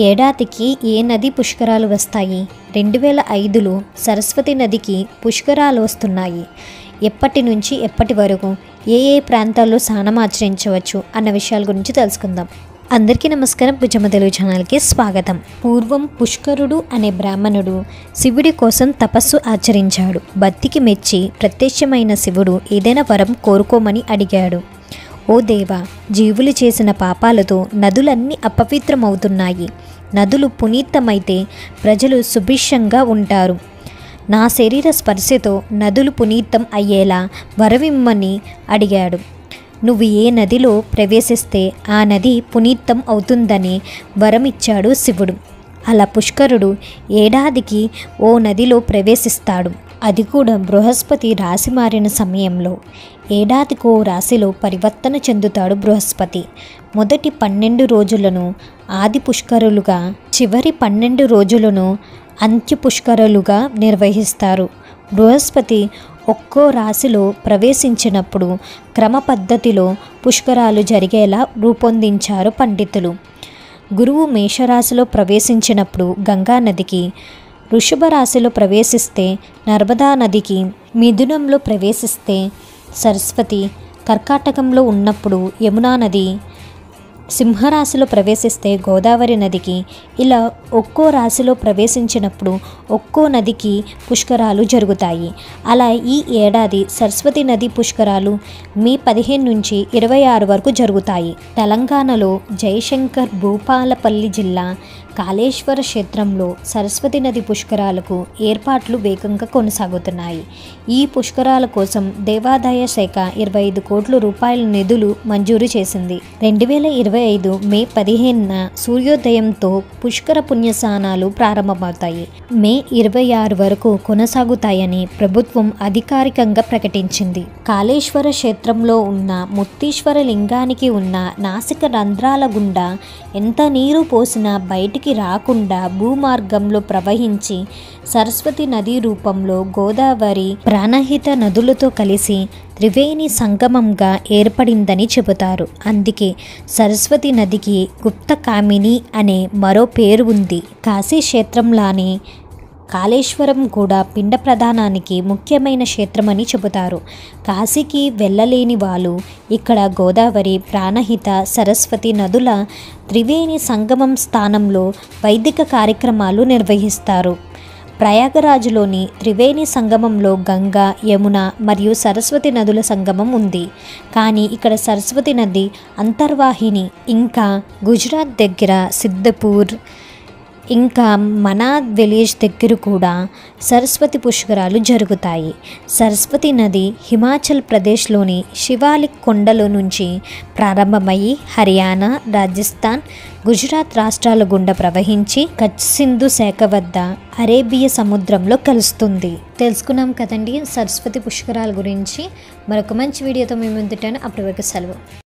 ఏడాదికి ఏ నది పుష్కరాలు వస్తాయి? 2005లో సరస్వతి నదికి పుష్కరాలు వస్తున్నాయి. ఎప్పటి నుంచి ఎప్పటి వరకు ఏ ప్రాంతాల్లో స్నానం ఆచరించవచ్చు అన్న విషయాల గురించి తెలుసుకుందాం. అందరికీ నమస్కారం. భుజమ్మ తెలుగు ఛానల్కి స్వాగతం. పూర్వం పుష్కరుడు అనే బ్రాహ్మణుడు శివుడి కోసం తపస్సు ఆచరించాడు. భక్తికి మెచ్చి ప్రత్యక్షమైన శివుడు ఏదైనా వరం కోరుకోమని అడిగాడు. ఓ దేవా, జీవులు చేసిన పాపాలతో నదులన్నీ అపవిత్రమవుతున్నాయి. నదులు పునీతమైతే ప్రజలు సుభిక్షంగా ఉంటారు. నా శరీర స్పర్శతో నదులు పునీతం అయ్యేలా వరమిమ్మని అడిగాడు. నువ్వు ఏ నదిలో ప్రవేశిస్తే ఆ నది పునీతం అవుతుందని వరమిచ్చాడు శివుడు. అలా పుష్కరుడు ఏడాదికి ఓ నదిలో ప్రవేశిస్తాడు. అది కూడా బృహస్పతి రాశి మారిన సమయంలో. ఏడాదికో రాశిలో పరివర్తన చెందుతాడు బృహస్పతి. మొదటి 12 రోజులను ఆది పుష్కరులుగా, చివరి 12 రోజులను అంత్య పుష్కరులుగా నిర్వహిస్తారు. బృహస్పతి ఒక్కో రాశిలో ప్రవేశించినప్పుడు క్రమ పద్ధతిలో పుష్కరాలు జరిగేలా రూపొందించారు పండితులు. గురువు మేషరాశిలో ప్రవేశించినప్పుడు గంగా నదికి, వృషభ రాశిలో ప్రవేశిస్తే నర్మదా నదికి, మిథునంలో ప్రవేశిస్తే సరస్వతి, కర్కాటకంలో ఉన్నప్పుడు యమునా నది, సింహరాశిలో ప్రవేశిస్తే గోదావరి నదికి, ఇలా ఒక్కో రాశిలో ప్రవేశించినప్పుడు ఒక్కో నదికి పుష్కరాలు జరుగుతాయి. అలా ఈ ఏడాది సరస్వతి నది పుష్కరాలు మే 15 నుంచి 26 వరకు జరుగుతాయి. తెలంగాణలో జయశంకర్ భూపాలపల్లి జిల్లా కాళేశ్వర క్షేత్రంలో సరస్వతి నది పుష్కరాలకు ఏర్పాట్లు వేగంగా కొనసాగుతున్నాయి. ఈ పుష్కరాల కోసం దేవాదాయ శాఖ 25 కోట్ల రూపాయల నిధులు మంజూరు చేసింది. 2025 మే 15న సూర్యోదయంతో పుష్కర పుణ్యస్నానాలు ప్రారంభమవుతాయి. మే 26 వరకు కొనసాగుతాయని ప్రభుత్వం అధికారికంగా ప్రకటించింది. కాళేశ్వర క్షేత్రంలో ఉన్న ముత్తీశ్వర లింగానికి ఉన్న నాసిక రంధ్రాల గుండా ఎంత నీరు పోసినా బయటికి రాకుండా భూమార్గంలో ప్రవహించి సరస్వతి నది రూపంలో గోదావరి, ప్రాణహిత నదులతో కలిసి త్రివేణి సంగమంగా ఏర్పడిందని చెబుతారు. అందుకే సరస్వతి నదికి గుప్త కామిని అనే మరో పేరు ఉంది. కాశీ క్షేత్రంలానే కాళేశ్వరం కూడా పిండ ప్రదానానికి ముఖ్యమైన క్షేత్రమని చెబుతారు. కాశీకి వెళ్ళలేని వాళ్ళు ఇక్కడ గోదావరి, ప్రాణహిత, సరస్వతి నదుల త్రివేణి సంగమం స్థానంలో వైదిక కార్యక్రమాలు నిర్వహిస్తారు. ప్రయాగరాజ్లోని త్రివేణి సంగమంలో గంగా, యమున మరియు సరస్వతి నదుల సంగమం ఉంది. కానీ ఇక్కడ సరస్వతి నది అంతర్వాహిని. ఇంకా గుజరాత్ దగ్గర సిద్ధపూర్, ఇంకా మనాద్ విలేజ్ దగ్గర కూడా సరస్వతి పుష్కరాలు జరుగుతాయి. సరస్వతి నది హిమాచల్ ప్రదేశ్లోని శివాలిక్ కొండల నుంచి ప్రారంభమయ్యి హర్యానా, రాజస్థాన్, గుజరాత్ రాష్ట్రాల గుండా ప్రవహించి కచ్ సింధు శాఖ వద్ద అరేబియా సముద్రంలో కలుస్తుంది. తెలుసుకున్నాం కదండి సరస్వతి పుష్కరాల గురించి. మరొక మంచి వీడియోతో మేము ముందుంటాను. అప్పటి వరకు సెలవు.